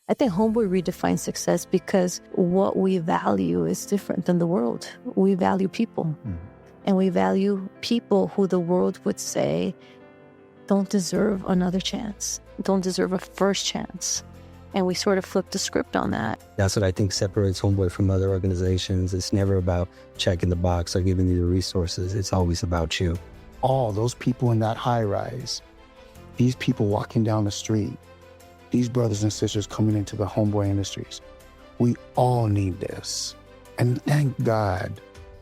I think Homeboy redefines success because what we value is different than the world. We value people. Mm-hmm. And we value people who the world would say don't deserve another chance, don't deserve a first chance. And we sort of flip the script on that. That's what I think separates Homeboy from other organizations. It's never about checking the box or giving you the resources. It's always about you. All those people in that high rise, these people walking down the street, these brothers and sisters coming into the Homeboy Industries, we all need this. And thank God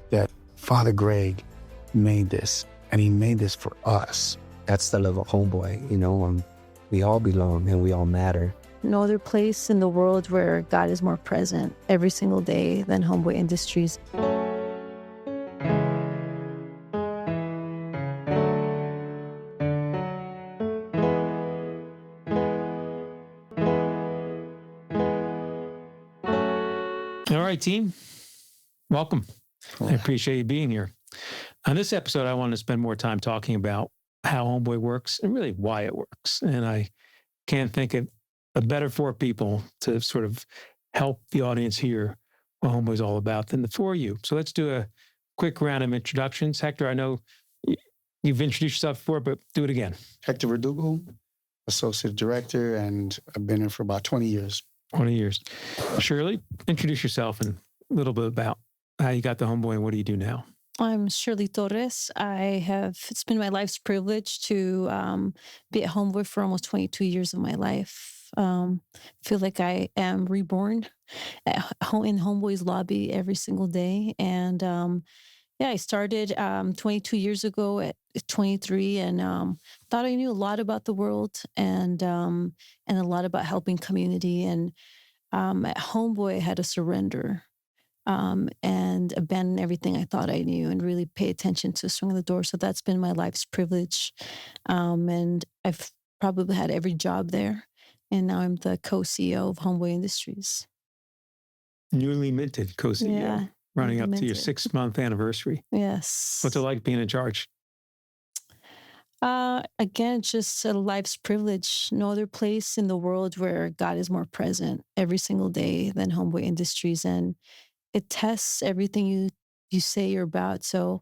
that Father Greg made this, and he made this for us. That's the love of Homeboy, we all belong and we all matter. No other place in the world where God is more present every single day than Homeboy Industries. All right, team. Welcome. I appreciate you being here. On this episode, I want to spend more time talking about how Homeboy works and really why it works. And I can't think of a better four people to sort of help the audience hear what Homeboy's all about than the four of you. So let's do a quick round of introductions. Hector, I know you've introduced yourself before, but do it again. Hector Verdugo, Associate Director, and I've been here for about 20 years. 20 years. Shirley, introduce yourself and a little bit about how you got the Homeboy and what do you do now? I'm Shirley Torres. It's been my life's privilege to be at Homeboy for almost 22 years of my life. Feel like I am reborn in Homeboy's lobby every single day. And I started 22 years ago at 23 and thought I knew a lot about the world and a lot about helping community. And at Homeboy, I had to surrender and abandon everything I thought I knew and really pay attention to swinging the door. So that's been my life's privilege. And I've probably had every job there. And now I'm the co-CEO of Homeboy Industries. Newly minted co-CEO, running up to your 6-month anniversary. Yes. What's it like being in charge? Again, just a life's privilege. No other place in the world where God is more present every single day than Homeboy Industries. And it tests everything you say you're about. So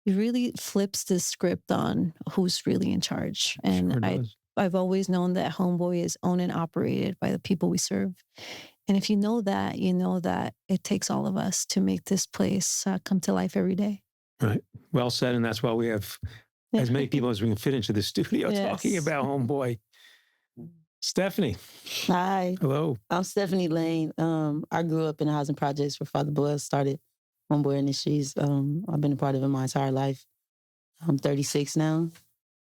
it really flips the script on who's really in charge. And Sure I've always known that Homeboy is owned and operated by the people we serve. And if you know that it takes all of us to make this place come to life every day. Right. Well said. And that's why we have as many people as we can fit into the studio talking about Homeboy. Stephanie. Hi. Hello. I'm Stephanie Lane. I grew up in the housing projects where Father Boyle started Homeboy Industries. I've been a part of it my entire life. I'm 36 now.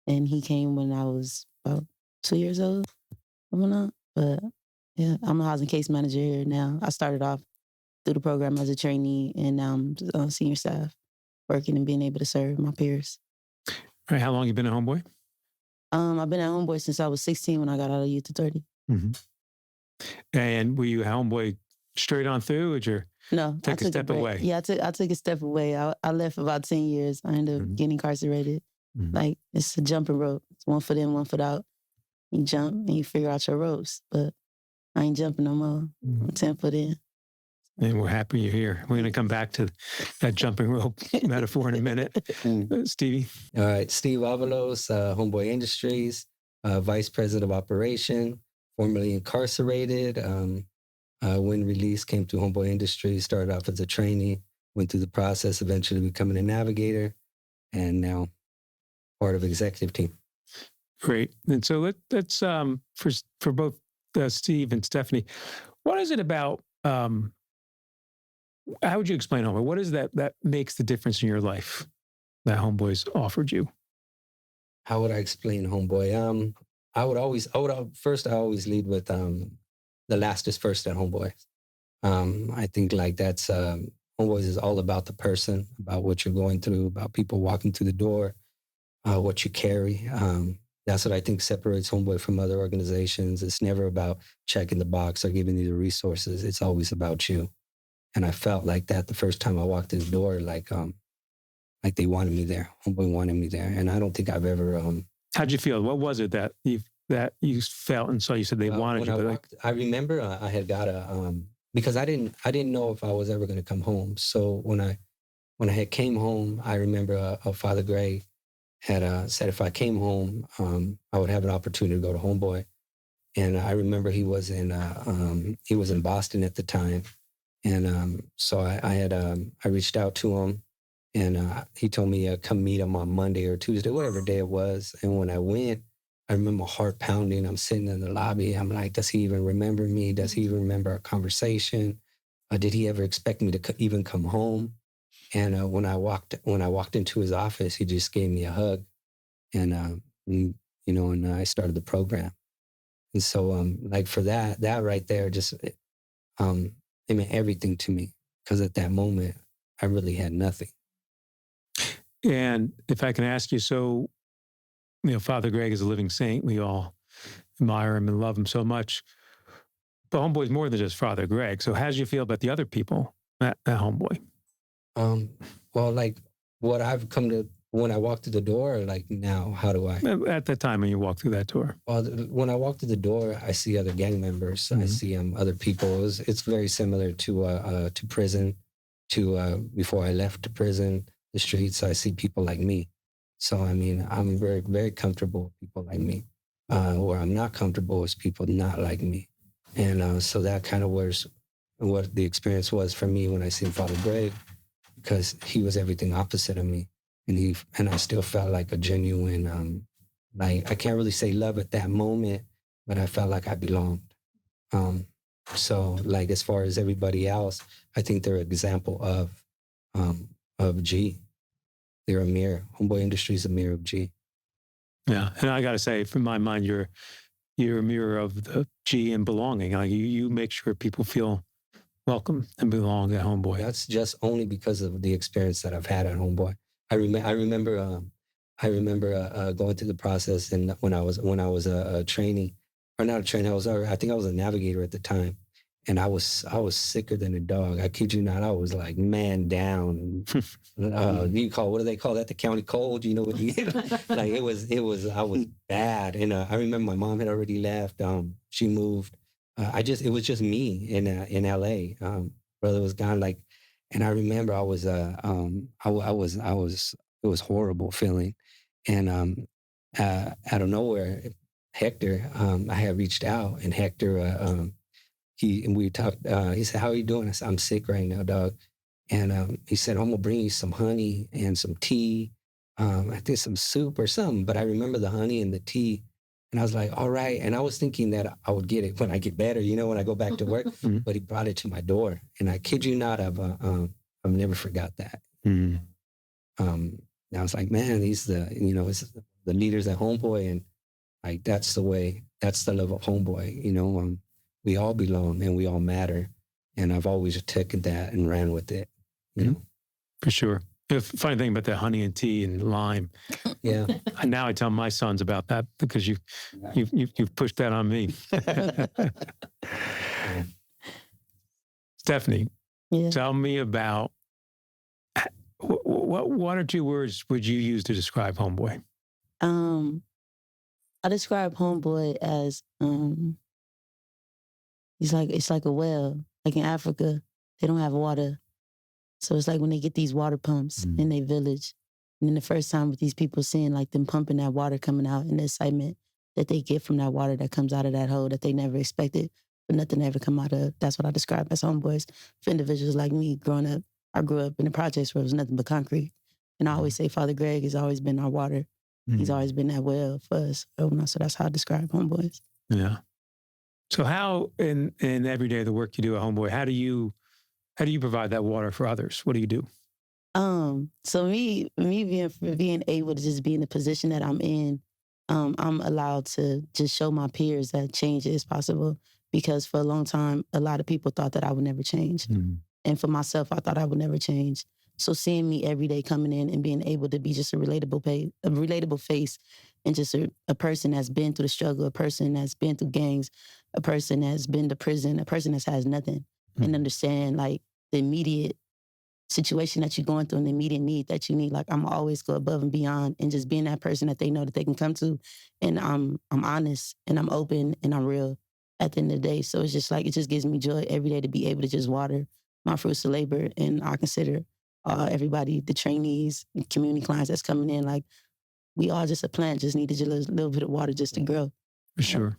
And he came when I was about 2 years old. But yeah, I'm a housing case manager here now. I started off through the program as a trainee, and now I'm on senior staff, working and being able to serve my peers. All right, how long have you been at Homeboy? I've been at Homeboy since I was 16 when I got out of Youth Authority. Mm-hmm. And were you Homeboy straight on through, or did you take a step away? Yeah, I took a step away. I left for about 10 years. I ended up getting incarcerated. Mm-hmm. Like, it's a jumping rope. It's 1 foot in, 1 foot out. You jump and you figure out your ropes. But I ain't jumping no more. Mm-hmm. I'm 10 foot in. And we're happy you're here. We're going to come back to that jumping rope metaphor in a minute. Stevie? All right. Steve Avalos, Homeboy Industries, Vice President of Operations, formerly incarcerated. When released, came to Homeboy Industries, started off as a trainee, went through the process, eventually becoming a navigator, and now part of executive team. Great. And so let's for both Steve and Stephanie, what is it about, how would you explain Homeboy? What is that makes the difference in your life that Homeboy's offered you? How would I explain Homeboy? I always lead with the last is first at Homeboy. I think like that's Homeboys is all about the person, about what you're going through, about people walking through the door, what you carry. That's what I think separates Homeboy from other organizations. It's never about checking the box or giving you the resources. It's always about you. And I felt like that the first time I walked in the door, like they wanted me there. Homeboy wanted me there. And I don't think I've ever... How'd you feel? What was it that you that you felt and saw? You said they wanted you, but I remember I had got because I didn't know if I was ever going to come home. So when I had came home, I remember Father Gray had said if I came home, I would have an opportunity to go to Homeboy. And I remember he was in Boston at the time, and so I reached out to him, and he told me come meet him on Monday or Tuesday, whatever day it was. And when I went, I remember my heart pounding. I'm sitting in the lobby. I'm like, does he even remember me? Does he even remember our conversation? Did he ever expect me to even come home? And when I walked into his office, he just gave me a hug, and I started the program. And so, like for that right there, just it meant everything to me, because at that moment, I really had nothing. And if I can ask you, so, Father Greg is a living saint. We all admire him and love him so much. But Homeboy's more than just Father Greg. So how did you feel about the other people at Homeboy? Well, like what I've come to, when I walk through the door, like now, how do I? At that time when you walk through that door. Well, when I walk through the door, I see other gang members. Mm-hmm. I see other people. It's very similar to prison, before I left the prison, the streets. I see people like me. So, I mean, I'm very, very comfortable with people like me. Where I'm not comfortable is people not like me. And so that kind of was what the experience was for me when I seen Father Greg, because he was everything opposite of me. And I still felt like a genuine, like I can't really say love at that moment, but I felt like I belonged. So like as far as everybody else, I think they're an example of G. They're a mirror. Homeboy Industries is a mirror of G. Yeah, and I got to say, from my mind, you're a mirror of the G and belonging. Like you make sure people feel welcome and belong at Homeboy. That's just only because of the experience that I've had at Homeboy. I remember going through the process, and when I was a trainee, or not a trainee, I think I was a navigator at the time, and I was sicker than a dog. I kid you not, I was like man down. What do they call that? The county cold, like it was. I was bad, and I remember my mom had already left. She moved. It was just me in LA. Brother was gone, like. And I remember I was it was horrible feeling. And out of nowhere, Hector, I had reached out, and Hector, we talked, he said, how are you doing? I said, I'm sick right now, dog. And he said, I'm gonna bring you some honey and some tea. I think some soup or something, but I remember the honey and the tea. And I was like, all right. And I was thinking that I would get it when I get better, when I go back to work. Mm-hmm. But he brought it to my door. And I kid you not, I've never forgot that. Mm-hmm. And I was like, man, it's the leaders at Homeboy. And like, that's the love of Homeboy. We all belong and we all matter. And I've always taken that and ran with it, Mm-hmm. For sure. The funny thing about the honey and tea and lime. Yeah. And now I tell my sons about that because you've pushed that on me. Stephanie, Tell me about what one or two words would you use to describe Homeboy? I describe Homeboy as it's like a well. Like in Africa, they don't have water. So it's like when they get these water pumps in their village, and then the first time with these people seeing like them pumping that water coming out and the excitement that they get from that water that comes out of that hole that they never expected, but nothing ever come out of. That's what I describe as Homeboys. For individuals like me growing up, I grew up in the projects where it was nothing but concrete. And I always say Father Greg has always been our water. He's always been that well for us. So that's how I describe Homeboys. Yeah. So how in every day of the work you do at Homeboy, how do you provide that water for others? What do you do? So me being able to just be in the position that I'm in, I'm allowed to just show my peers that change is possible, because for a long time, a lot of people thought that I would never change. And for myself, I thought I would never change. So seeing me every day coming in and being able to be just a relatable face, and just a person that's been through the struggle, a person that's been through gangs, a person that's been to prison, a person that has nothing, and understand like the immediate situation that you're going through, an immediate need that you need, like I'm always go above and beyond, and just being that person that they know that they can come to, and I'm honest and I'm open and I'm real at the end of the day. So it's just like, it just gives me joy every day to be able to just water my fruits of labor. And I consider everybody, the trainees, community clients that's coming in, like we all just a plant, just needed a little bit of water just to grow. For sure.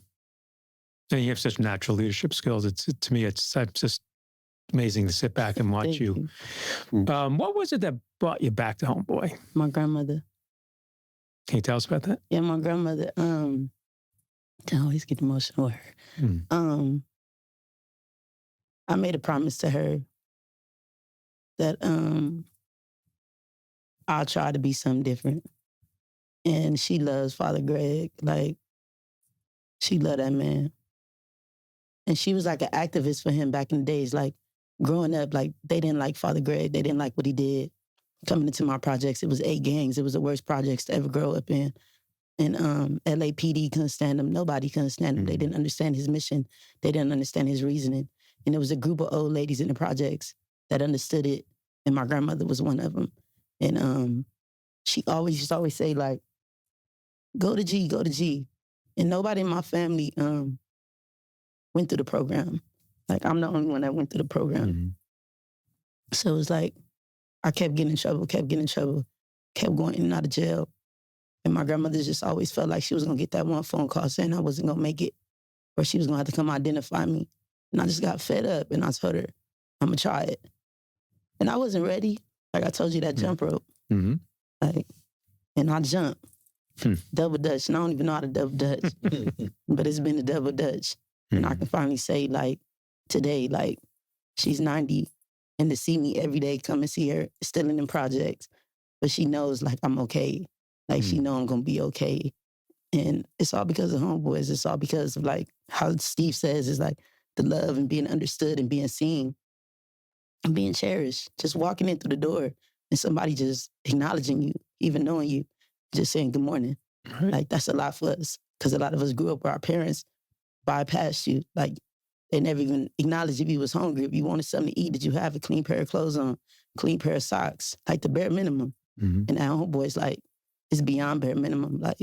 And you have such natural leadership skills. To me, it's just amazing to sit back and watch Thank you. What was it that brought you back to Homeboy? My grandmother. Can you tell us about that? Yeah, my grandmother. I always get emotional with her. I made a promise to her that I'll try to be something different. And she loves Father Greg. Like, she loved that man. And she was like an activist for him back in the days. Like, growing up, like, they didn't like Father Greg. They didn't like what he did. Coming into my projects, it was 8 gangs. It was the worst projects to ever grow up in. And LAPD couldn't stand him. Nobody couldn't stand him. They didn't understand his mission. They didn't understand his reasoning. And there was a group of old ladies in the projects that understood it. And my grandmother was one of them. And she used to always say, like, go to G, go to G. And nobody in my family went through the program. Like, I'm the only one that went through the program. So it was like, I kept getting in trouble, kept going in and out of jail. And my grandmother just always felt like she was going to get that one phone call saying I wasn't going to make it, or she was going to have to come identify me. And I just got fed up, and I told her, I'm going to try it. And I wasn't ready. Like I told you, that jump rope. Like, and I jumped. Double Dutch. And I don't even know how to double Dutch. But it's been a double Dutch. And I can finally say, like, today, like, she's 90. And to see me every day, come and see her, still in them projects. But she knows, like, I'm okay. Like, she know I'm going to be okay. And it's all because of Homeboys. It's all because of, like, how Steve says, is like the love and being understood and being seen and being cherished. Just walking in through the door and somebody just acknowledging you, even knowing you, just saying good morning. Right. Like, that's a lot for us. Because a lot of us grew up where our parents bypassed you. Like, they never even acknowledged if you was hungry. If you wanted something to eat, did you have a clean pair of clothes on, clean pair of socks? Like, the bare minimum. And at Homeboys, like, it's beyond bare minimum. Like,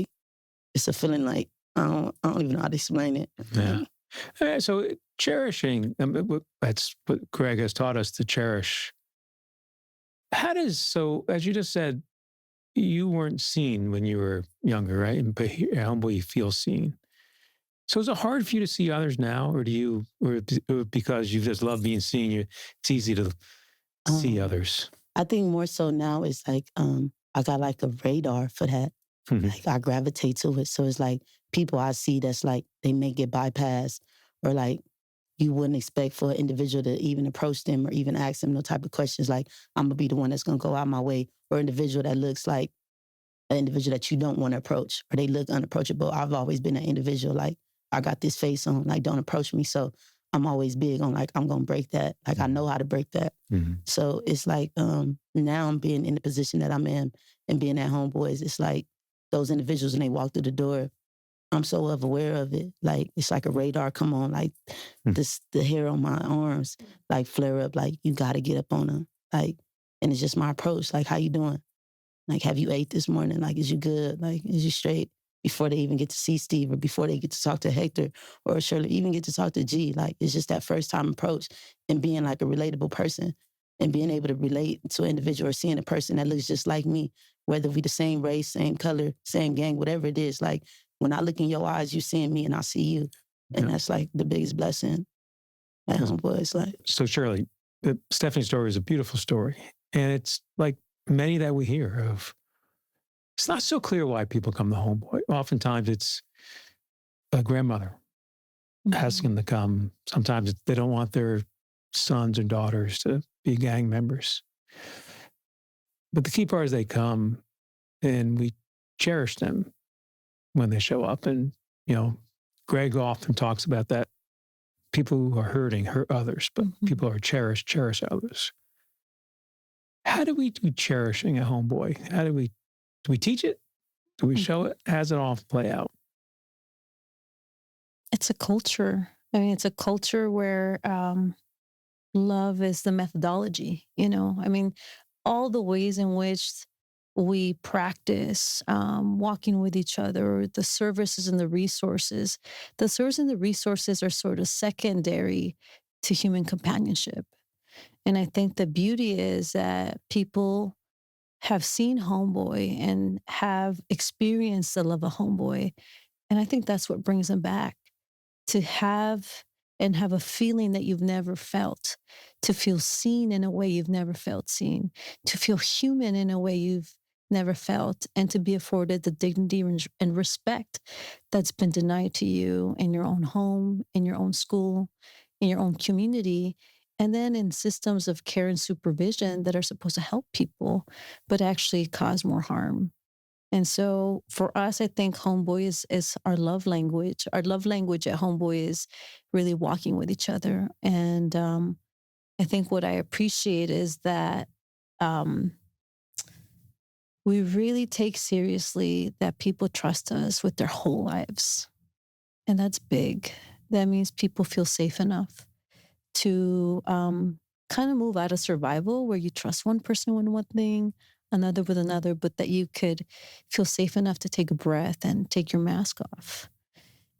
it's a feeling like, I don't even know how to explain it. Yeah. So cherishing, that's what Greg has taught us, to cherish. So as you just said, you weren't seen when you were younger, right? But here at Homeboy, you feel seen. So is it hard for you to see others now, or because you just love being seen, it's easy to see others? I think more so now it's like, I got like a radar for that. Like, I gravitate to it. So it's like people I see that's like, they may get bypassed, or like you wouldn't expect for an individual to even approach them or even ask them no type of questions. Like, I'm going to be the one that's going to go out my way, or an individual that looks like an individual that you don't want to approach, or they look unapproachable. I've always been an individual, like, I got this face on, like, don't approach me. So I'm always big on, like, I'm going to break that. Like, I know how to break that. So it's like, now I'm being in the position that I'm in and being at Homeboys, it's like those individuals, when they walk through the door, I'm so aware of it. Like, it's like a radar come on, like the hair on my arms, like, flare up, like, you got to get up on them. Like, and it's just my approach. Like, how you doing? Like, have you ate this morning? Like, is you good? Like, is you straight? Before they even get to see Steve, or before they get to talk to Hector or Shirley, even get to talk to G. Like, it's just that first time approach, and being like a relatable person, and being able to relate to an individual, or seeing a person that looks just like me, whether we the same race, same color, same gang, whatever it is. Like, when I look in your eyes, you seeing me and I see you. And that's like the biggest blessing at Homeboys. Like, so Shirley, Stephanie's story is a beautiful story. And it's like many that we hear of. It's not so clear why people come to Homeboy. Oftentimes it's a grandmother asking them to come. Sometimes they don't want their sons or daughters to be gang members. But the key part is they come, and we cherish them when they show up. And, Greg often talks about that. People who are hurting hurt others, but people who are cherished cherish others. How do we do cherishing at Homeboy? Do we teach it? Do we show it? How does it all play out? It's a culture. I mean, it's a culture where love is the methodology, you know? I mean, all the ways in which we practice walking with each other, the services and the resources. The service and the resources are sort of secondary to human companionship. And I think the beauty is that people have seen Homeboy and have experienced the love of Homeboy. And I think that's what brings them back to have a feeling that you've never felt, to feel seen in a way you've never felt seen, to feel human in a way you've never felt, and to be afforded the dignity and respect that's been denied to you in your own home, in your own school, in your own community, and then in systems of care and supervision that are supposed to help people, but actually cause more harm. And so for us, I think Homeboy is our love language. Our love language at Homeboy is really walking with each other. And I think what I appreciate is that um, we really take seriously that people trust us with their whole lives. And that's big. That means people feel safe enough to kind of move out of survival where you trust one person with one thing, another with another, but that you could feel safe enough to take a breath and take your mask off.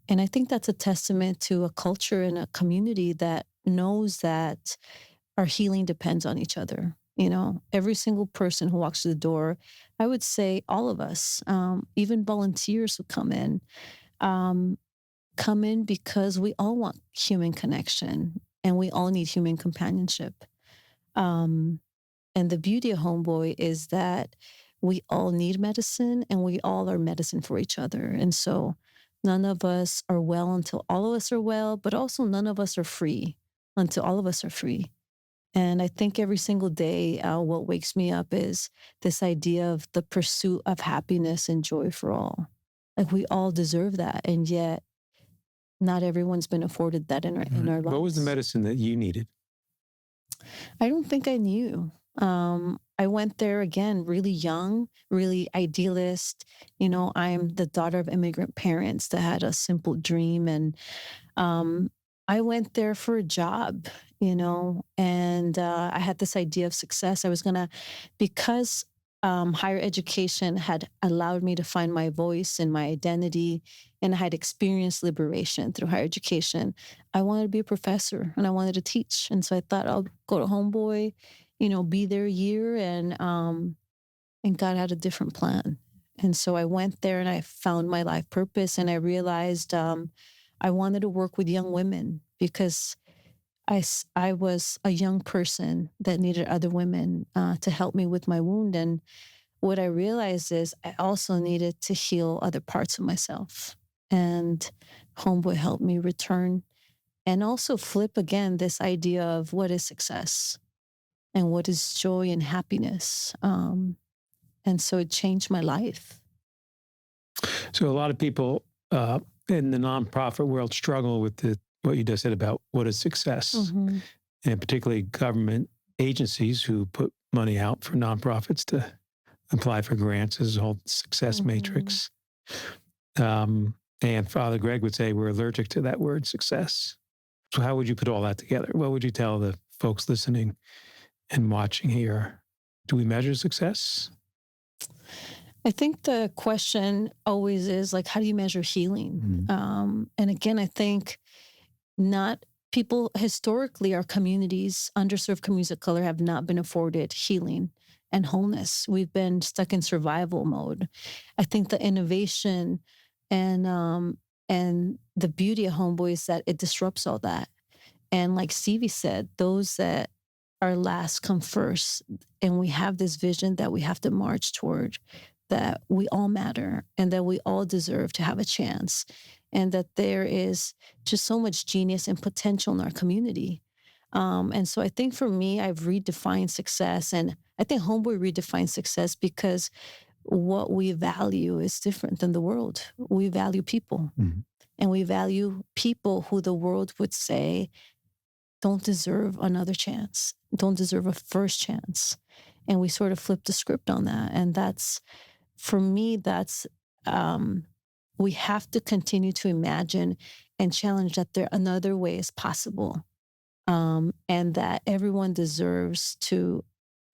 And I think that's a testament to a culture and a community that knows that our healing depends on each other. You know, every single person who walks through the door, I would say all of us, even volunteers who um, come in because we all want human connection and we all need human companionship. Um, and the beauty of Homeboy is that we all need medicine and we all are medicine for each other. And so none of us are well until all of us are well, but also none of us are free until all of us are free. And I think every single day, what wakes me up is this idea of the pursuit of happiness and joy for all. Like we all deserve that. And yet not everyone's been afforded that in our lives. What was the medicine that you needed? I don't think I knew. I went there again, really young, really idealist. You know, I'm the daughter of immigrant parents that had a simple dream. And I went there for a job, you know, and I had this idea of success. I was going to, because higher education had allowed me to find my voice and my identity, and I had experienced liberation through higher education. I wanted to be a professor and I wanted to teach. And so I thought I'll go to Homeboy, you know, be there a year, and God had a different plan. And so I went there and I found my life purpose, and I realized I wanted to work with young women because I was a young person that needed other women to help me with my wound. And what I realized is I also needed to heal other parts of myself. And Homeboy helped me return and also flip again this idea of what is success and what is joy and happiness. And so it changed my life. So a lot of people in the nonprofit world struggle with what you just said about what is success, Mm-hmm. and particularly government agencies who put money out for nonprofits to apply for grants. There's a whole success matrix. And Father Greg would say we're allergic to that word success. So how would you put all that together? What would you tell the folks listening and watching here? Do we measure success? I think the question always is like, how do you measure healing? Mm-hmm. And again, I think not people historically, our communities, underserved communities of color, have not been afforded healing and wholeness. We've been stuck in survival mode. I think the innovation and the beauty of Homeboy is that it disrupts all that. And like Stevie said, those that are last come first. And we have this vision that we have to march toward, that we all matter and that we all deserve to have a chance, and that there is just so much genius and potential in our community. And so I think for me, I've redefined success, and I think Homeboy redefined success because what we value is different than the world. We value people, and we value people who the world would say don't deserve another chance, don't deserve a first chance. And we sort of flip the script on that. And that's, for me, that's, we have to continue to imagine and challenge that there another way is possible. and that everyone deserves to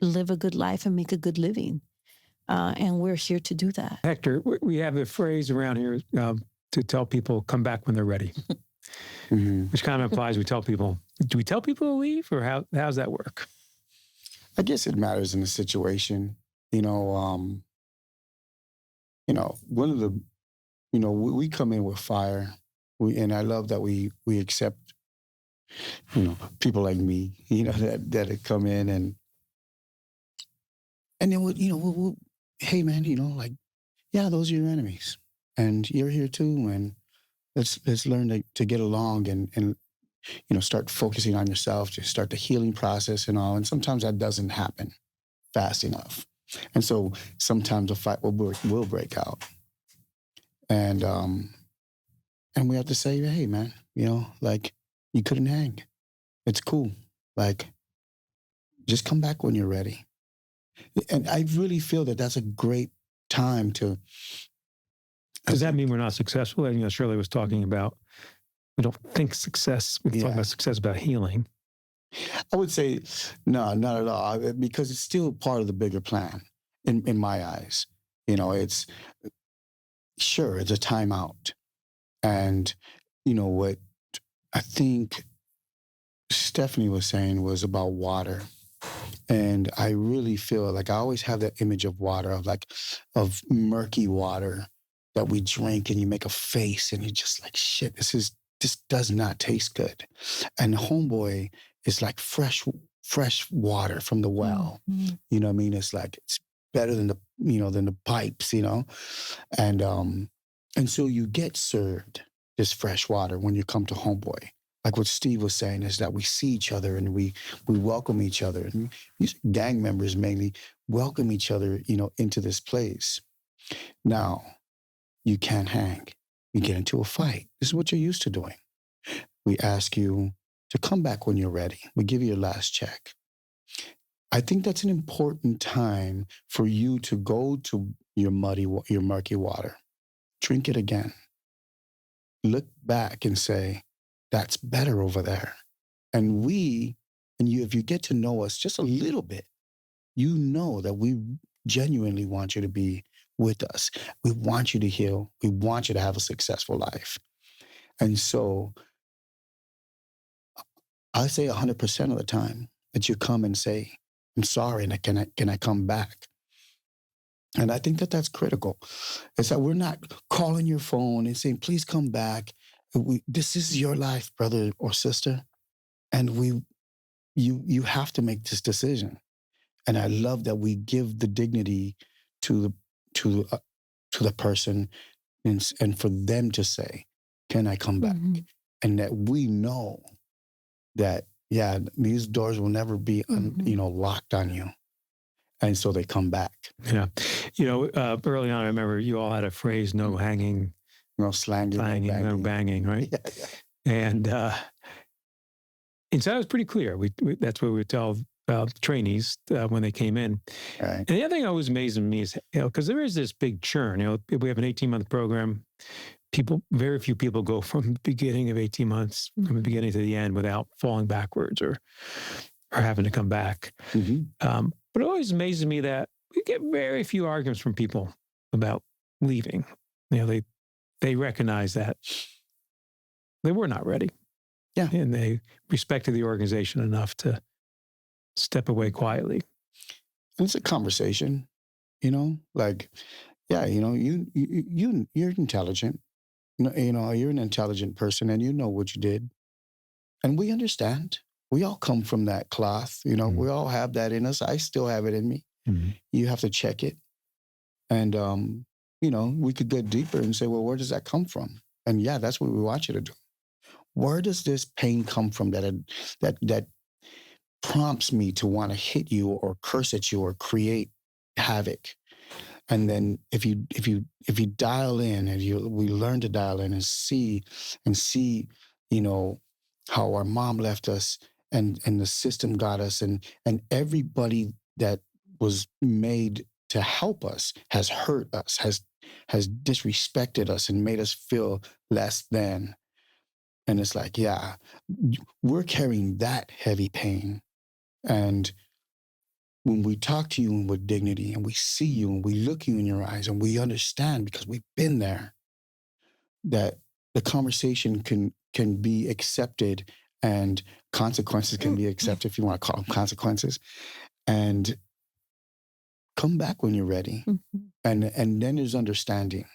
live a good life and make a good living. And we're here to do that. Hector, we have a phrase around here to tell people come back when they're ready, which kind of implies do we tell people to leave, or how's that work? I guess it matters in the situation. One of the, we come in with fire, and I love that we accept, people like me, that come in and then we'll hey man, those are your enemies, and you're here too, and let's learn to get along and start focusing on yourself, to start the healing process and all. And sometimes that doesn't happen fast enough, and so sometimes a fight will break out, and we have to say, hey man, you couldn't hang. It's cool. Just come back when you're ready. And I really feel that that's a great time to. Does that mean we're not successful? And Shirley was talking about, we don't think success. We're talking about success about healing. I would say, no, not at all, because it's still part of the bigger plan in my eyes. It's a timeout. And, what I think Stephanie was saying was about water. And I really feel like I always have that image of water, of murky water that we drink, and you make a face and you're just like, shit, this does not taste good. And Homeboy is like fresh water from the well. Mm-hmm. You know what I mean? It's better than the pipes, And so you get served this fresh water when you come to Homeboy. Like what Steve was saying is that we see each other and we welcome each other. And these gang members mainly welcome each other, into this place. Now, you can't hang. You get into a fight. This is what you're used to doing. We ask you to come back when you're ready. We give you your last check. I think that's an important time for you to go to your murky water. Drink it again. Look back and say, that's better over there. And if you get to know us just a little bit, you know that we genuinely want you to be with us. We want you to heal. We want you to have a successful life. And so I say 100% of the time that you come and say, I'm sorry, and can I come back? And I think that that's critical. It's that we're not calling your phone and saying, please come back. This is your life, brother or sister. And you have to make this decision. And I love that we give the dignity to the person and for them to say, can I come back? Mm-hmm. And that we know that, these doors will never be, locked on you. And so they come back. Yeah. Early on, I remember you all had a phrase, no hanging, no slanging, no banging, right? Yeah. And so that was pretty clear. That's what we would tell trainees when they came in. Right. And the other thing that was amazing to me is, because there is this big churn. We have an 18-month program. Very few people go from the beginning of 18 months, from the beginning to the end, without falling backwards or having to come back. Mm-hmm. But it always amazes me that we get very few arguments from people about leaving. They recognize that they were not ready. Yeah. And they respected the organization enough to step away quietly. And it's a conversation, you're intelligent. You're an intelligent person and you know what you did. And we understand. We all come from that cloth, mm-hmm. We all have that in us. I still have it in me. Mm-hmm. You have to check it. And, we could go deeper and say, well, where does that come from? And that's what we want you to do. Where does this pain come from that prompts me to want to hit you or curse at you or create havoc? And then if you dial in and we learn to dial in and see, how our mom left us and the system got us and everybody that was made to help us has hurt us, has disrespected us and made us feel less than. And it's like, yeah, we're carrying that heavy pain. And when we talk to you with dignity and we see you and we look you in your eyes and we understand because we've been there, that the conversation can be accepted and consequences can be accepted, if you want to call them consequences, and come back when you're ready. Mm-hmm. And then there's understanding.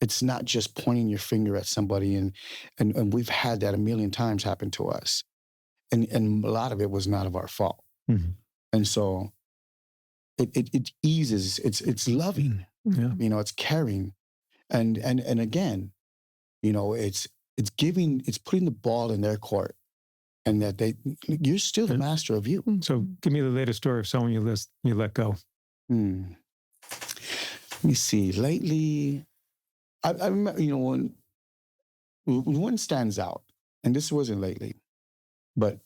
It's not just pointing your finger at somebody, and we've had that a million times happen to us. And a lot of it was not of our fault. Mm-hmm. And so it eases, it's loving, Yeah. you know, it's caring. And again, you know, it's giving, it's putting the ball in their court, and that you're still the master of you. So give me the latest story of someone you let go. Let me see. Lately, I remember, you know, one stands out, and this wasn't lately, but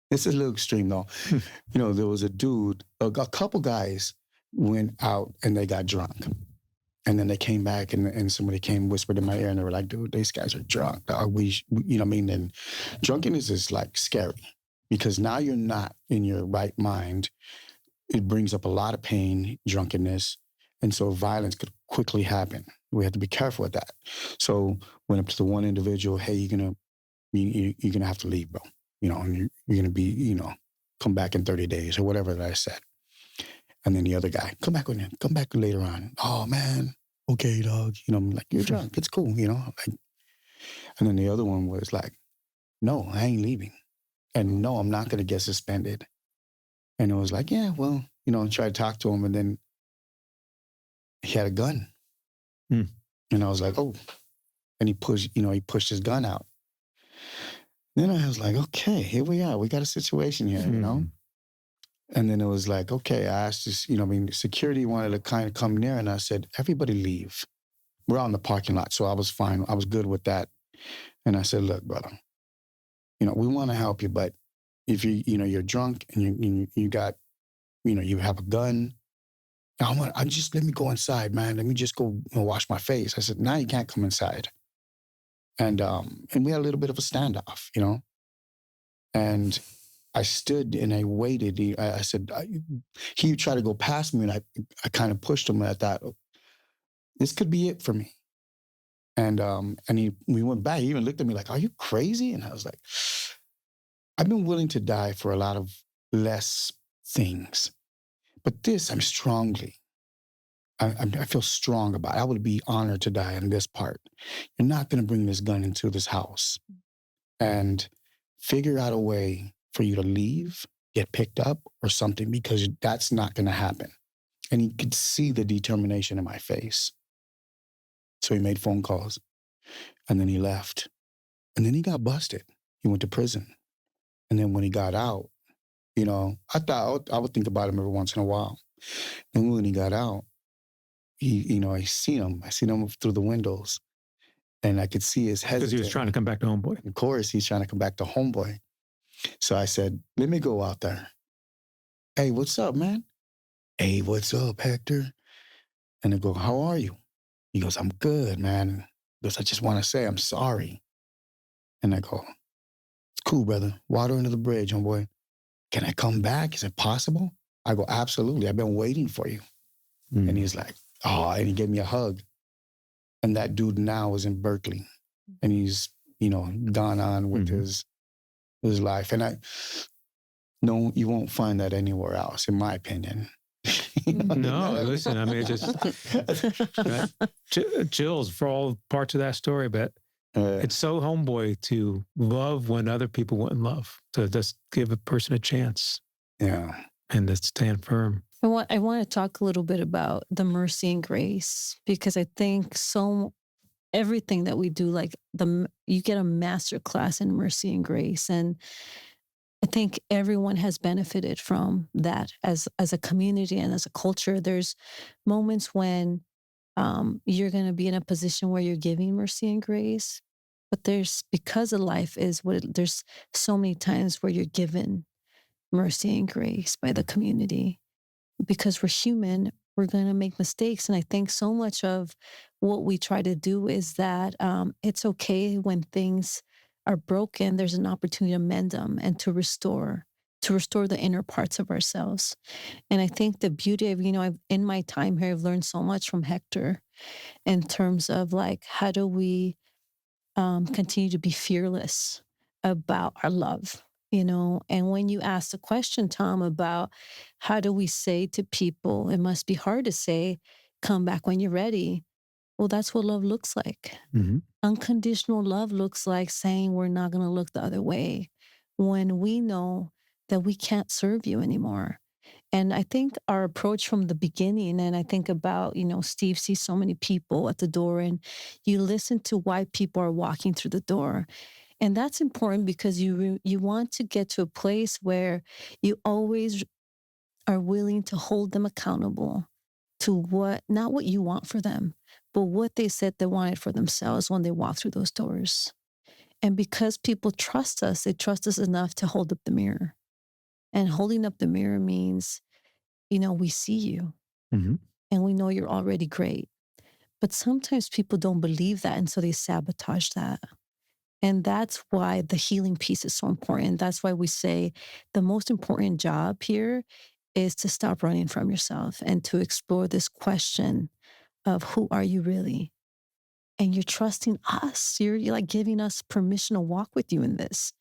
this is a little extreme though. You know, there was a dude, a couple guys went out and they got drunk. And then they came back and somebody came and whispered in my ear and they were like, dude, these guys are drunk. You know what I mean? And drunkenness is like scary because now you're not in your right mind. It brings up a lot of pain, drunkenness. And so violence could quickly happen. We have to be careful with that. So went up to the one individual, hey, you're gonna have to leave, bro. You know, and you're gonna be, you know, come back in 30 days or whatever that I said. And then the other guy, come back later on. Oh man, okay, dog. You know, I'm like, you're drunk. It's cool, you know. Like, and then the other one was like, no, I ain't leaving. And no, I'm not gonna get suspended. And it was like, yeah, well, you know, and try to talk to him, and then he had a gun. And I was like, oh. And he pushed his gun out. Then I was like, okay, here we are. We got a situation here, you know? And then it was like, okay, I asked this, you know, I mean, security wanted to kind of come near, and I said, everybody leave. We're out in the parking lot, so I was fine. I was good with that. And I said, look, brother, you know, we want to help you, but if you're drunk and you got, you know, you have a gun, I just let me go inside, man. Let me just go wash my face. I said, now you can't come inside. And we had a little bit of a standoff, you know, and I stood and I waited. I said, he tried to go past me, and I kind of pushed him. And I thought, this could be it for me. And we went back. He even looked at me like, are you crazy? And I was like, I've been willing to die for a lot of less things. But this, I feel strong about it. I would be honored to die in this part. You're not going to bring this gun into this house. And figure out a way for you to leave, get picked up or something, because that's not going to happen. And he could see the determination in my face. So he made phone calls, and then he left. And then he got busted. He went to prison. And then when he got out, you know, I thought I would think about him every once in a while. And when he got out, I seen him through the windows, and I could see his hesitation. Because he was trying to come back to Homeboy. Of course, he's trying to come back to Homeboy. So I said, let me go out there. Hey, what's up, man? Hey, what's up, Hector? And I go, how are you? He goes, I'm good, man. He goes, I just want to say I'm sorry. And I go, it's cool, brother. Water under the bridge, homeboy. Can I come back? Is it possible? I go, absolutely. I've been waiting for you. And he's like, oh, and he gave me a hug. And that dude now is in Berkeley. And he's, you know, gone on with his life. And no, you won't find that anywhere else, in my opinion. No, listen, I mean, it just chills for all parts of that story, but it's so Homeboy to love when other people wouldn't love, to just give a person a chance. Yeah. And to stand firm. I want to talk a little bit about the mercy and grace, because I think everything that we do, like you get a master class in mercy and grace. And I think everyone has benefited from that as a community and as a culture. There's moments when you're going to be in a position where you're giving mercy and grace, but because of life is there's so many times where you're given mercy and grace by the community. Because we're human, we're going to make mistakes. And I think so much of what we try to do is that it's okay when things are broken, there's an opportunity to mend them and to restore the inner parts of ourselves. And I think the beauty of, in my time here, I've learned so much from Hector in terms of like, how do we continue to be fearless about our love, And when you ask the question, Tom, about how do we say to people, it must be hard to say, come back when you're ready. Well, that's what love looks like. Mhm. Unconditional love looks like saying we're not going to look the other way when we know that we can't serve you anymore. And I think our approach from the beginning, and I think about, Steve sees so many people at the door and you listen to why people are walking through the door. And that's important because you want to get to a place where you always are willing to hold them accountable to not what you want for them, but what they said they wanted for themselves when they walk through those doors. And because people trust us, they trust us enough to hold up the mirror. And holding up the mirror means, we see you Mhm. and we know you're already great. But sometimes people don't believe that. And so they sabotage that. And that's why the healing piece is so important. That's why we say the most important job here is to stop running from yourself and to explore this question of who are you really? And you're trusting us. You're like giving us permission to walk with you in this.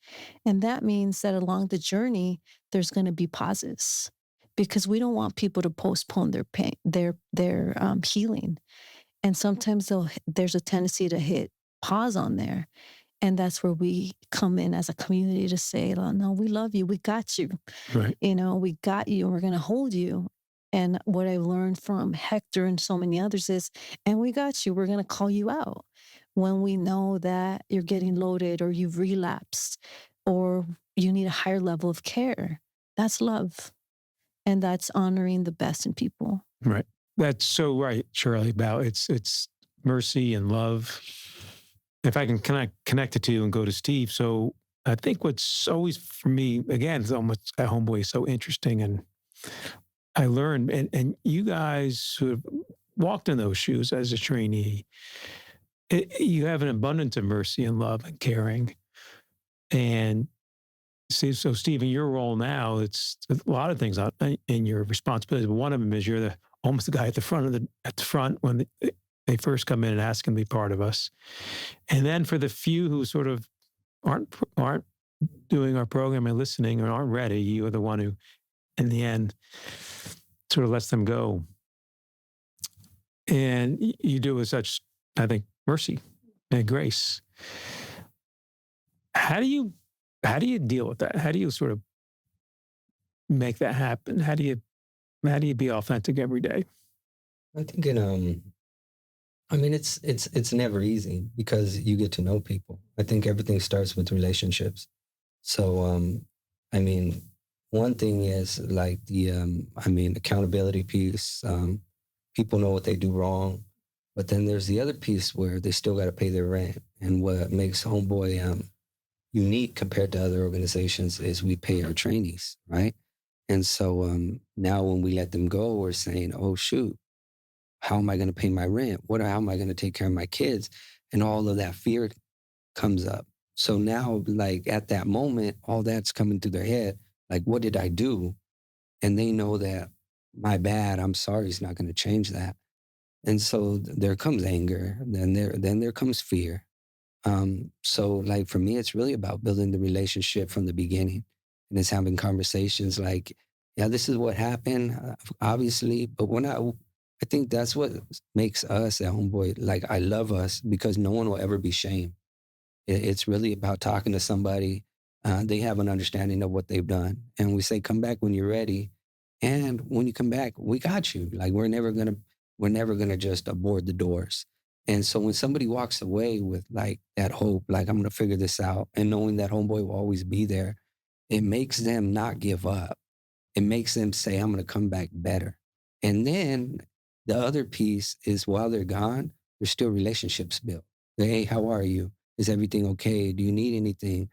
And that means that along the journey, there's going to be pauses because we don't want people to postpone their pain, their healing. And sometimes there's a tendency to hit pause on there. And that's where we come in as a community to say, "Oh, no, we love you. We got you. Right. We got you and we're going to hold you." And what I learned from Hector and so many others is, and we got you. We're going to call you out when we know that you're getting loaded or you've relapsed or you need a higher level of care. That's love. And that's honoring the best in people. Right. That's so right, Shirley, about it's mercy and love. If I can connect the two and go to Steve. So I think what's always for me, again, it's almost at Homeboy is so interesting. And I learned, and you guys who have walked in those shoes as a trainee, you have an abundance of mercy and love and caring. And see, so Steve, in your role now, it's a lot of things in your responsibility. But one of them is you're almost the guy at the front when they first come in and ask them to be part of us. And then for the few who sort of aren't doing our program and listening or aren't ready, you are the one who, in the end, sort of lets them go. And you do it with such, I think, mercy and grace. How do you deal with that? How do you sort of make that happen? How do you be authentic every day? I think it's never easy because you get to know people. I think everything starts with relationships. So, one thing is like the accountability piece. People know what they do wrong, but then there's the other piece where they still got to pay their rent. And what makes Homeboy unique compared to other organizations is we pay our trainees, right? And so now when we let them go, we're saying, oh, shoot, how am I going to pay my rent? How am I going to take care of my kids? And all of that fear comes up. So now, like at that moment, all that's coming through their head. Like, what did I do? And they know that my bad, I'm sorry, is not going to change that. And so there comes anger. Then there comes fear. So like for me, it's really about building the relationship from the beginning. And it's having conversations like, yeah, this is what happened, obviously, but I think that's what makes us at Homeboy, like I love us because no one will ever be shamed. It's really about talking to somebody. They have an understanding of what they've done. And we say, come back when you're ready. And when you come back, we got you. Like we're never gonna just board the doors. And so when somebody walks away with like that hope, like I'm gonna figure this out, and knowing that Homeboy will always be there, it makes them not give up. It makes them say, I'm gonna come back better. And then the other piece is while they're gone, there's still relationships built. Hey, how are you? Is everything okay? Do you need anything?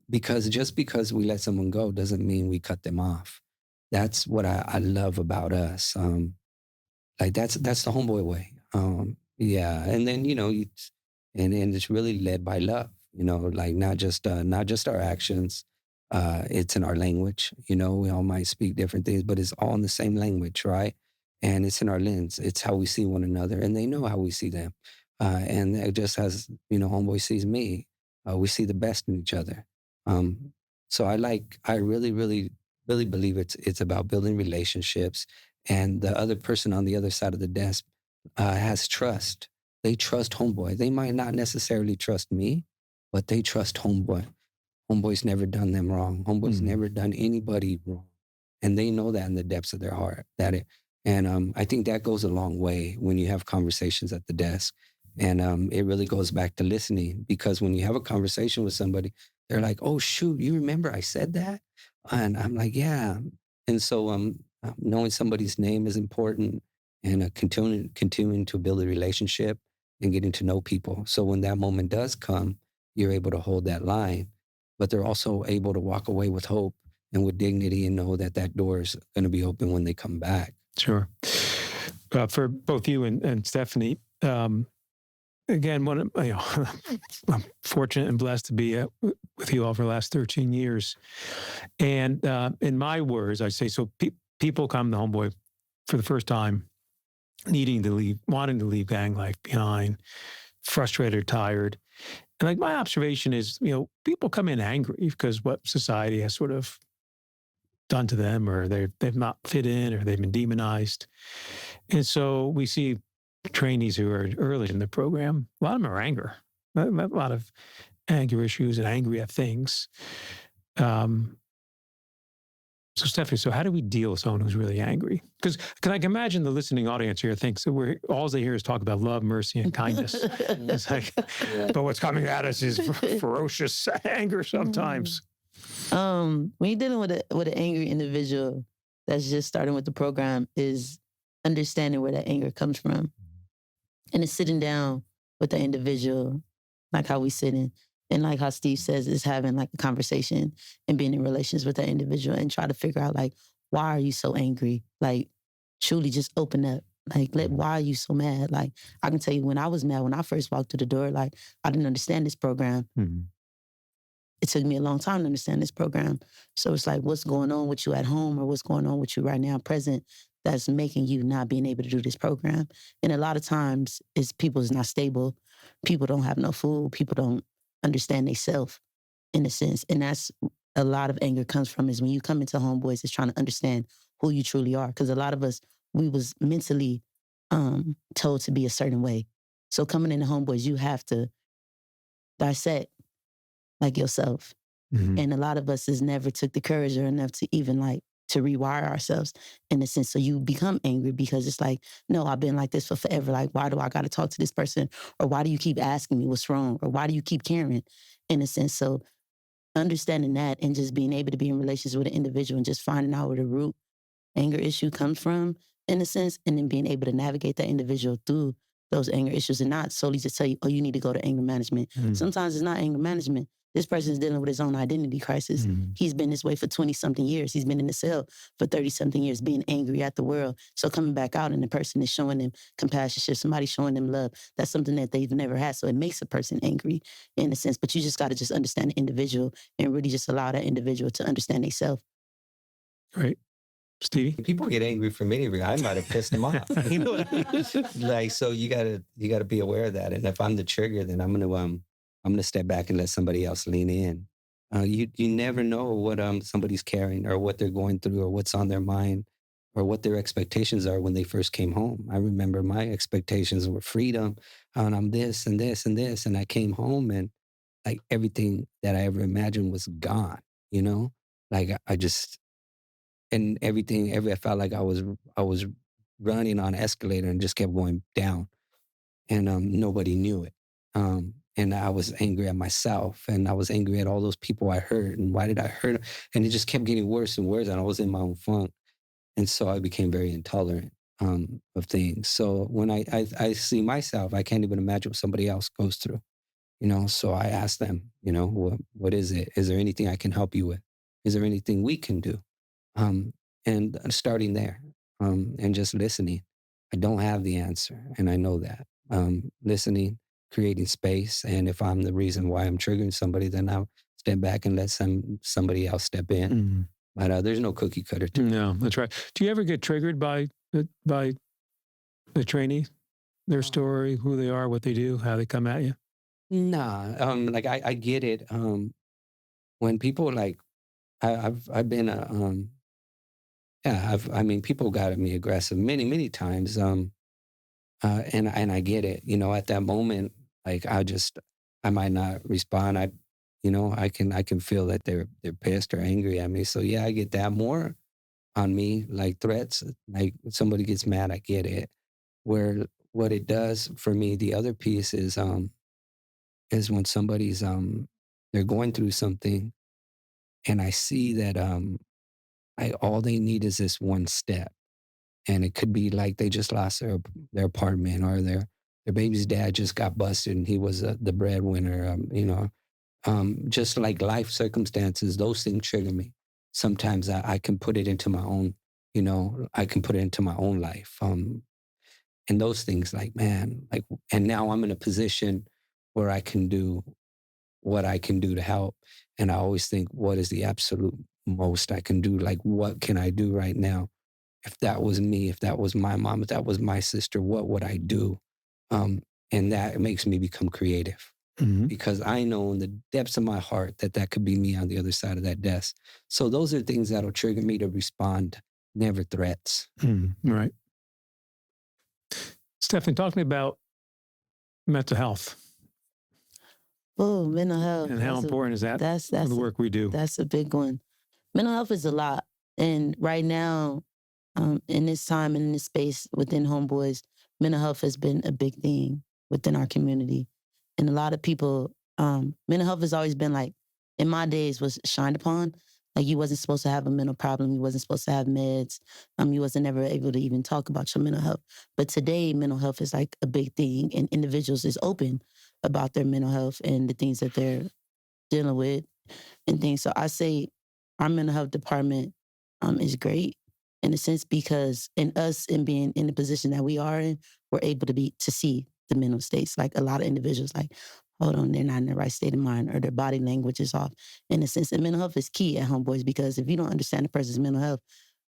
Because just because we let someone go doesn't mean we cut them off. That's what I love about us. Like that's the Homeboy way. Yeah, and then and it's really led by love. like not just our actions. It's in our language, we all might speak different things, but it's all in the same language, right? And it's in our lens. It's how we see one another, and they know how we see them. And it just as, Homeboy sees me, we see the best in each other. So I really, really, really believe it's about building relationships, and the other person on the other side of the desk has trust. They trust Homeboy. They might not necessarily trust me, but they trust Homeboy. Homeboy's never done them wrong. Homeboy's never done anybody wrong. And they know that in the depths of their heart. I think that goes a long way when you have conversations at the desk. And it really goes back to listening, because when you have a conversation with somebody, they're like, oh, shoot, you remember I said that? And I'm like, yeah. And so knowing somebody's name is important, and continuing to build a relationship and getting to know people. So when that moment does come, you're able to hold that line, but they're also able to walk away with hope and with dignity and know that that door is going to be open when they come back. Sure. For both you and Stephanie, again, I'm fortunate and blessed to be with you all for the last 13 years. And in my words, I say, so people come to Homeboy for the first time, needing to leave, wanting to leave gang life behind, frustrated, tired. And like my observation is, people come in angry because what society has sort of done to them, or they've not fit in, or they've been demonized. And so we see trainees who are early in the program, a lot of them are a lot of anger issues and angry at things. So Stephanie, how do we deal with someone who's really angry? Because I can imagine the listening audience here thinks that all they hear is talk about love, mercy, and kindness. It's like, but what's coming at us is ferocious anger sometimes. When you're dealing with an angry individual that's just starting with the program, is understanding where that anger comes from. And it's sitting down with the individual, like how we sitting. And like how Steve says, is having like a conversation and being in relations with that individual and try to figure out like, why are you so angry? Like, truly just open up. Like, why are you so mad? Like, I can tell you when I was mad, when I first walked through the door, like, I didn't understand this program. Mm-hmm. It took me a long time to understand this program. So it's like, what's going on with you at home, or what's going on with you right now, present, that's making you not being able to do this program? And a lot of times, people is not stable. People don't have no food. People don't understand themselves, in a sense. And that's a lot of anger comes from, is when you come into Homeboys, is trying to understand who you truly are. Because a lot of us, we was mentally told to be a certain way. So coming into Homeboys, you have to dissect like yourself. Mm-hmm. And a lot of us has never took the courage or enough to even like to rewire ourselves, in a sense. So you become angry because it's like, no, I've been like this for forever. Like, why do I got to talk to this person? Or why do you keep asking me what's wrong? Or why do you keep caring, in a sense? So understanding that and just being able to be in relations with an individual and just finding out where the root anger issue comes from, in a sense, and then being able to navigate that individual through those anger issues, and not solely just tell you, oh, you need to go to anger management. Mm-hmm. Sometimes it's not anger management. This person is dealing with his own identity crisis. Mm-hmm. He's been this way for 20-something years. He's been in the cell for 30-something years, being angry at the world. So coming back out and the person is showing them compassion, somebody showing them love, that's something that they've never had. So it makes a person angry, in a sense. But you just got to just understand the individual and really just allow that individual to understand themselves. Right. Stevie? People get angry from any reason. I might have pissed them off. Like, so you gotta be aware of that. And if I'm the trigger, then I'm gonna step back and let somebody else lean in. You never know what somebody's carrying, or what they're going through, or what's on their mind, or what their expectations are when they first came home. I remember my expectations were freedom, and I'm this and this and this, and I came home and like everything that I ever imagined was gone. Like I just. And I felt like I was running on an escalator and just kept going down, and nobody knew it. And I was angry at myself, and I was angry at all those people I hurt, and why did I hurt them? And it just kept getting worse and worse, and I was in my own funk, and so I became very intolerant of things. So when I see myself, I can't even imagine what somebody else goes through. So I asked them, what is it? Is there anything I can help you with? Is there anything we can do? And starting there, and just listening. I don't have the answer, and I know that. Listening, creating space. And if I'm the reason why I'm triggering somebody, then I'll step back and let somebody else step in. Mm-hmm. But there's no cookie cutter to it. No, that's right. Do you ever get triggered by the trainee, their story, who they are, what they do, how they come at you? Nah, like I get it. When people like, I've been I mean, people got at me aggressive many times. And I get it. You know, at that moment, like I might not respond. I can feel that they're pissed or angry at me. So yeah, I get that more on me, like threats. Like when somebody gets mad, I get it. Where what it does for me, the other piece is when somebody's they're going through something, and I see that all they need is this one step, and it could be like they just lost their apartment, or their baby's dad just got busted and he was the breadwinner. Just like life circumstances, those things trigger me. Sometimes I can put it into my own, I can put it into my own life. And those things, like, man, like, and now I'm in a position where I can do what I can do to help. And I always think, what is the absolute most I can do? Like, what can I do right now? If that was me, if that was my mom, if that was my sister, what would I do? And that makes me become creative. Mm-hmm. Because I know in the depths of my heart that could be me on the other side of that desk. So those are things that'll trigger me to respond, never threats. Right. Stephanie, talk to me about mental health. Oh, mental health. And how important is that that's for the work we do? That's a big one. Mental health is a lot. And right now, in this time and in this space within Homeboys, mental health has been a big thing within our community. And a lot of people, mental health has always been like, in my days, was shined upon. Like, you wasn't supposed to have a mental problem. You wasn't supposed to have meds. You wasn't ever able to even talk about your mental health. But today, mental health is like a big thing, and individuals is open about their mental health and the things that they're dealing with and things. So I say our mental health department is great in a sense, because in being in the position that we are in, we're able to see the mental states. Like, a lot of individuals, like, hold on, they're not in the right state of mind, or their body language is off. In a sense, and mental health is key at Homeboys, because if you don't understand a person's mental health,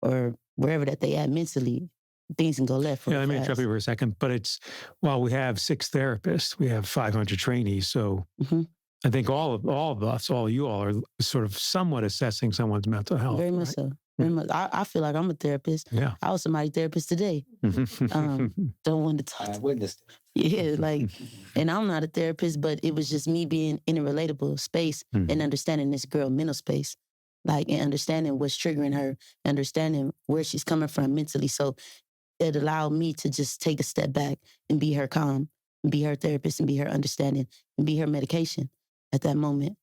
or wherever that they at mentally, things can go left. Yeah, let me interrupt you for a second. But while we have 6 therapists, we have 500 trainees. So I think all of us, all you all, are sort of somewhat assessing someone's mental health. Very much so. Very much. I feel like I'm a therapist. Yeah. I was somebody's therapist today. Don't want to talk. I witnessed it. Yeah, like, and I'm not a therapist, but it was just me being in a relatable space and understanding this girl mental space, like, and understanding what's triggering her, understanding where she's coming from mentally. So it allowed me to just take a step back and be her calm, and be her therapist, and be her understanding, and be her medication at that moment.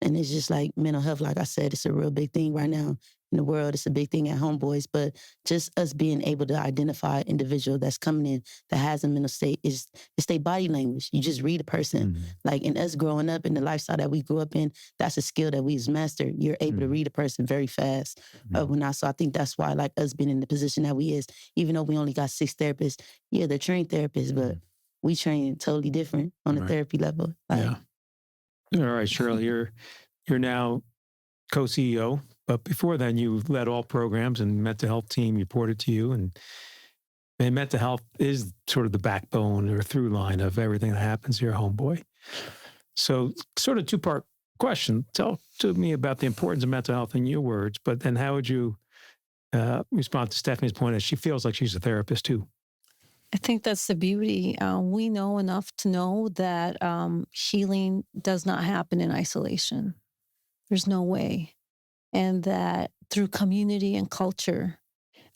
And it's just like mental health, like I said, it's a real big thing right now in the world. It's a big thing at Homeboys. But just us being able to identify an individual that's coming in that has a mental state, it's their body language. You just read a person. Like, in us growing up in the lifestyle that we grew up in, that's a skill that we've mastered. You're able to read a person very fast. So I think that's why, like, us being in the position that we is, even though we only got 6 therapists, yeah, they're trained therapists, but we train totally different on the therapy level. Like, yeah. All right, Shirley, you're now co-CEO, but before then you led all programs, and mental health team reported to you, and mental health is sort of the backbone or through line of everything that happens here at Homeboy. So, sort of 2-part question. Tell to me about the importance of mental health in your words, but then how would you respond to Stephanie's point as she feels like she's a therapist too? I think that's the beauty. We know enough to know that healing does not happen in isolation. There's no way. And that through community and culture,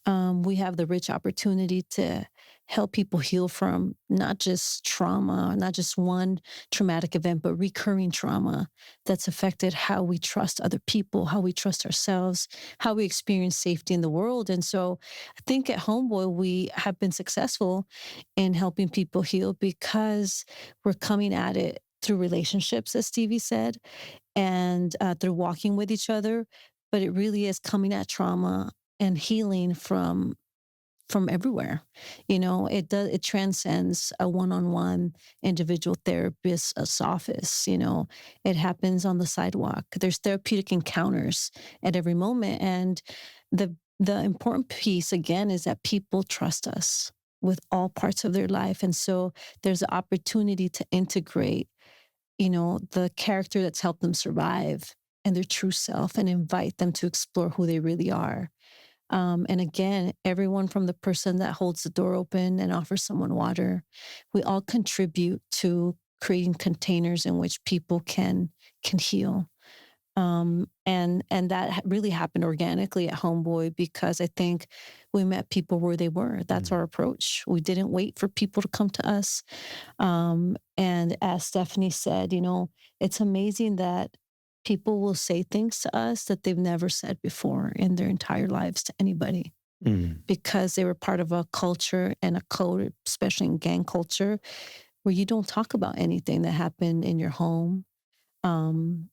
we have the rich opportunity to help people heal from not just trauma, not just one traumatic event, but recurring trauma that's affected how we trust other people, how we trust ourselves, how we experience safety in the world. And so I think at Homeboy, we have been successful in helping people heal because we're coming at it through relationships, as Stevie said, and through walking with each other. But it really is coming at trauma and healing from from everywhere. It transcends a one-on-one individual therapist's office. It happens on the sidewalk. There's therapeutic encounters at every moment. And the important piece, again, is that people trust us with all parts of their life. And so there's an opportunity to integrate, the character that's helped them survive and their true self, and invite them to explore who they really are. And again, everyone from the person that holds the door open and offers someone water, we all contribute to creating containers in which people can heal. And that really happened organically at Homeboy, because I think we met people where they were. That's our approach. We didn't wait for people to come to us. And as Stephanie said, it's amazing that people will say things to us that they've never said before in their entire lives to anybody, because they were part of a culture and a code, especially in gang culture, where you don't talk about anything that happened in your home. And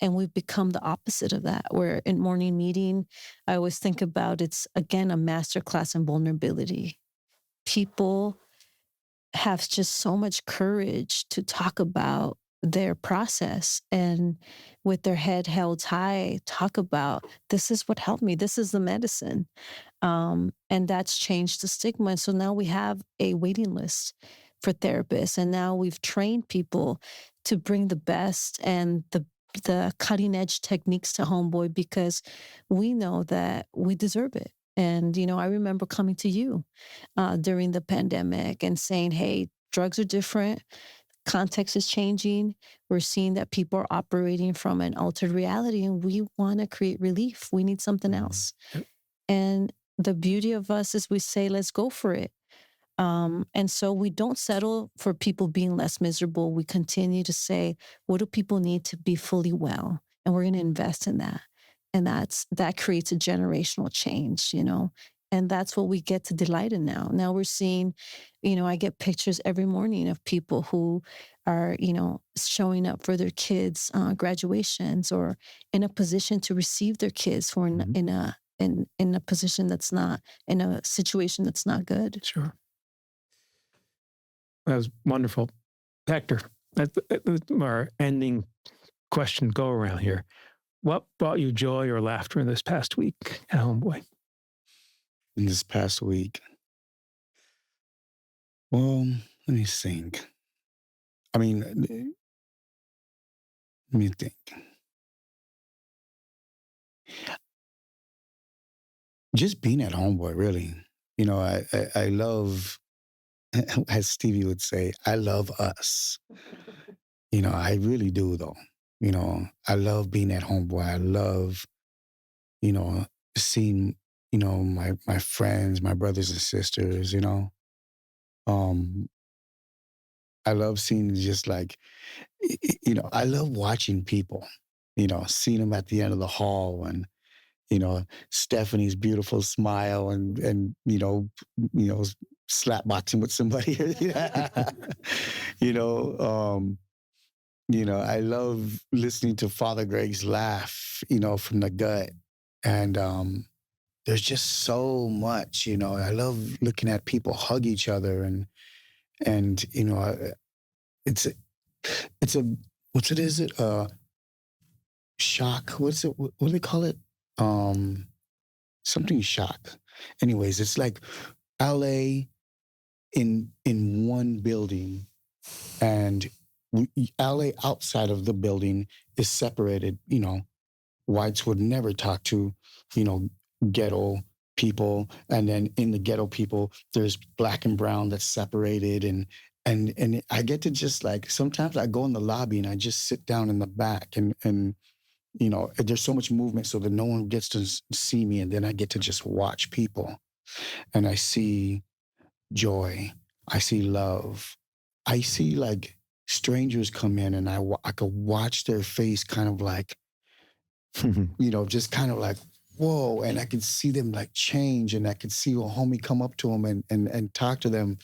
we've become the opposite of that, where in morning meeting, I always think about, it's again a masterclass in vulnerability. People have just so much courage to talk about their process, and with their head held high, talk about, this is what helped me, this is the medicine. And that's changed the stigma. And so now we have a waiting list for therapists, and now we've trained people to bring the best and the cutting edge techniques to Homeboy, because we know that we deserve it. And, I remember coming to you during the pandemic and saying, hey, drugs are different. Context is changing. We're seeing that people are operating from an altered reality, and we want to create relief. We need something else. And the beauty of us is we say, let's go for it. And so we don't settle for people being less miserable. We continue to say, what do people need to be fully well? And we're going to invest in that. And that creates a generational change, and that's what we get to delight in now. Now we're seeing, I get pictures every morning of people who are, showing up for their kids' graduations, or in a position to receive their kids who are in a position that's not, in a situation that's not good. Sure. That was wonderful. Hector, that's our ending question go around here. What brought you joy or laughter in this past week at Homeboy? In this past week? Well, let me think. Let me think. Just being at Homeboy, really. I love, as Stevie would say, I love us. I really do, though. I love being at Homeboy. I love, seeing, my friends, my brothers and sisters, I love seeing just like, I love watching people, seeing them at the end of the hall, and, Stephanie's beautiful smile, and slap boxing with somebody. I love listening to Father Greg's laugh, from the gut. And there's just so much, I love looking at people hug each other, and it's a, what's it, is it? Shock. What's it? What do they call it? Something shock. Anyways, it's like LA in one building, and LA outside of the building is separated. Whites would never talk to, ghetto people. And then in the ghetto people, there's black and brown that's separated. And I get to just like, sometimes I go in the lobby and I just sit down in the back, and there's so much movement so that no one gets to see me. And then I get to just watch people, and I see joy. I see love. I see like strangers come in, and I could watch their face kind of like, just kind of like, whoa. And I could see them like change, and I could see a homie come up to them and talk to them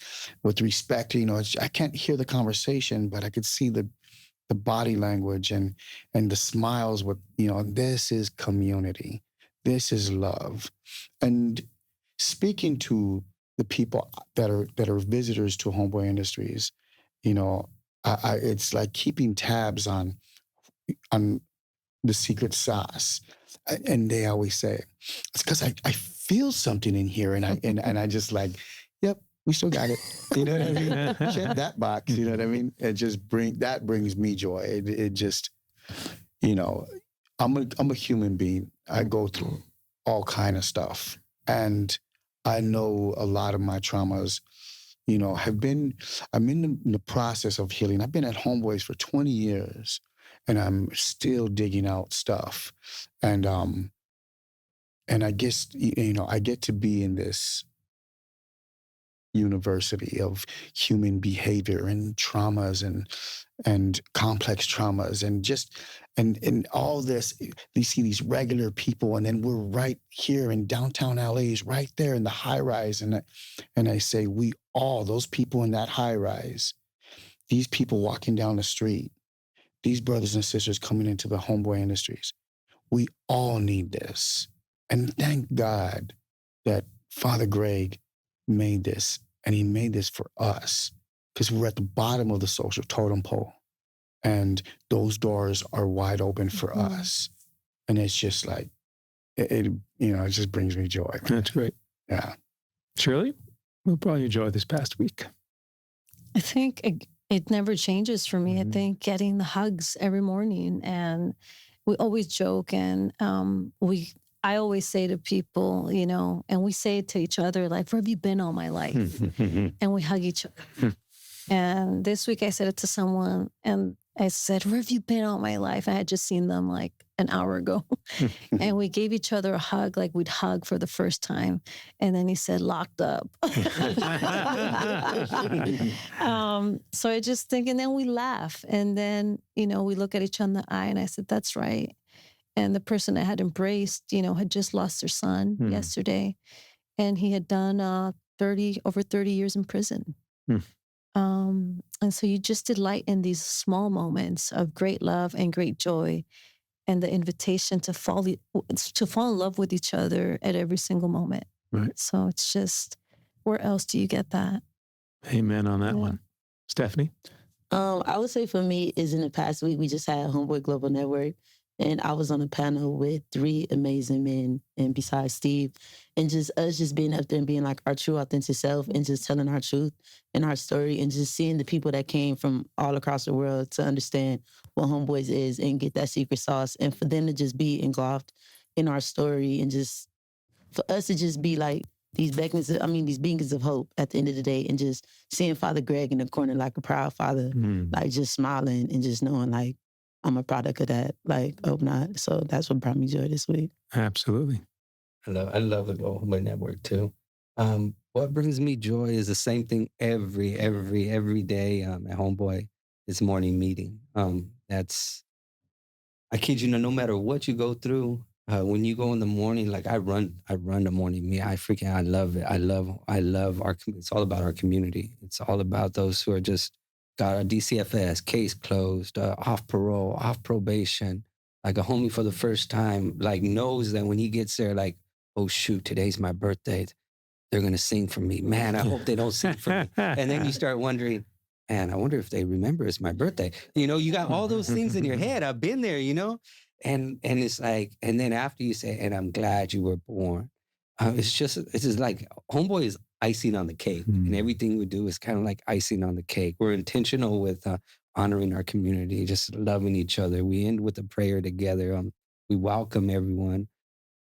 with respect. I can't hear the conversation, but I could see the body language and the smiles with, this is community. This is love. And speaking to the people that are visitors to Homeboy Industries, you know, it's like keeping tabs on the secret sauce. And they always say, it's because I feel something in here, and I just like, yep, we still got it. You know what I mean? Check that box. You know what I mean? That brings me joy. It just, you know, I'm a human being. I go through all kind of stuff, and I know a lot of my traumas, you know, I'm in the process of healing. I've been at Homeboys for 20 years, and I'm still digging out stuff. And I guess, you know, I get to be in this university of human behavior and traumas and complex traumas and just and all this. You see these regular people, and then we're right here in downtown LA's right there in the high rise, and I say, we all, those people in that high rise, these people walking down the street, these brothers and sisters coming into the Homeboy Industries, we all need this. And thank God that Father Greg made this, and he made this for us, because we're at the bottom of the social totem pole, and those doors are wide open for us. And it's just like, it you know, it just brings me joy. That's great. Yeah. Shirley, what brought you joy this past week? I think it never changes for me. I think getting the hugs every morning, and we always joke, and I always say to people, you know, and we say it to each other, like, where have you been all my life? And we hug each other. And this week I said it to someone, and I said, where have you been all my life? I had just seen them like an hour ago. And we gave each other a hug, like we'd hug for the first time. And then he said, locked up. So I just think, and then we laugh. And then, you know, we look at each other in the eye, and I said, that's right. And the person I had embraced, you know, had just lost their son yesterday. And he had done over 30 years in prison. And so you just delight in these small moments of great love and great joy, and the invitation to fall in love with each other at every single moment. Right. So it's just, where else do you get that? Amen on that one. Stephanie? I would say for me is in the past week, we just had Homeboy Global Network, and I was on a panel with 3 amazing men, and besides Steve, and just us just being up there and being like our true authentic self, and just telling our truth and our story, and just seeing the people that came from all across the world to understand what Homeboys is and get that secret sauce, and for them to just be engulfed in our story, and just for us to just be like these beacons of hope at the end of the day, and just seeing Father Greg in the corner like a proud father, like just smiling and just knowing like I'm a product of that, like, hope not. So that's what brought me joy this week. Absolutely. I love the Homeboy Network too. What brings me joy is the same thing every day at Homeboy. It's morning meeting. I kid you not, no matter what you go through, when you go in the morning, like I run the morning meeting. I love it. I love it's all about our community. It's all about those who are just got a DCFS, case closed, off parole, off probation. Like a homie for the first time, like knows that when he gets there, like, oh shoot, today's my birthday. They're going to sing for me. Man, I hope they don't sing for me. And then you start wondering, man, I wonder if they remember it's my birthday. You know, you got all those things in your head. I've been there, you know? And it's like, and then after you say, and I'm glad you were born. It's just like Homeboy is icing on the cake. And everything we do is kind of like icing on the cake. We're intentional with honoring our community, just loving each other. We end with a prayer together. We welcome everyone.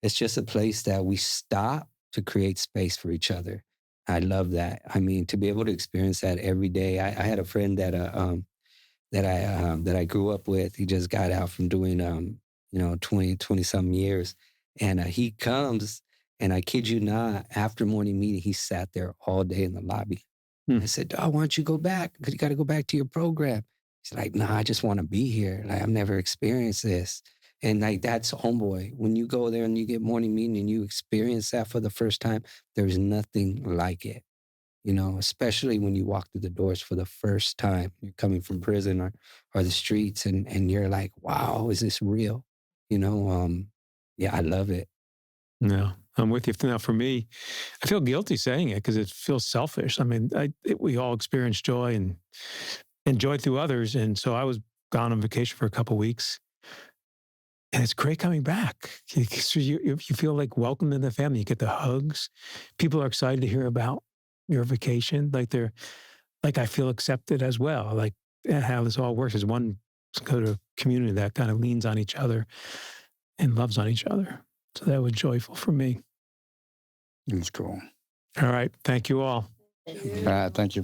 It's just a place that we stop to create space for each other. I love that. I mean, to be able to experience that every day. I had a friend that I grew up with. He just got out from doing 20 some years, and he comes, and I kid you not, after morning meeting, he sat there all day in the lobby. I said, "Oh, why don't you go back? Because you got to go back to your program." He's like, "Nah, I just want to be here. Like, I've never experienced this." And like, that's Homeboy. When you go there and you get morning meeting and you experience that for the first time, there's nothing like it. You know, especially when you walk through the doors for the first time, you're coming from prison or the streets, and you're like, wow, is this real? You know, yeah, I love it. No, I'm with you. Now, for me, I feel guilty saying it because it feels selfish. I mean, we all experience joy and joy through others. And so I was gone on vacation for a couple of weeks. And it's great coming back. You feel like welcome in the family. You get the hugs. People are excited to hear about your vacation. Like I feel accepted as well. Like how this all works is one go to a community that kind of leans on each other and loves on each other. So that was joyful for me. It's cool. All right. Thank you all. All right. Thank you.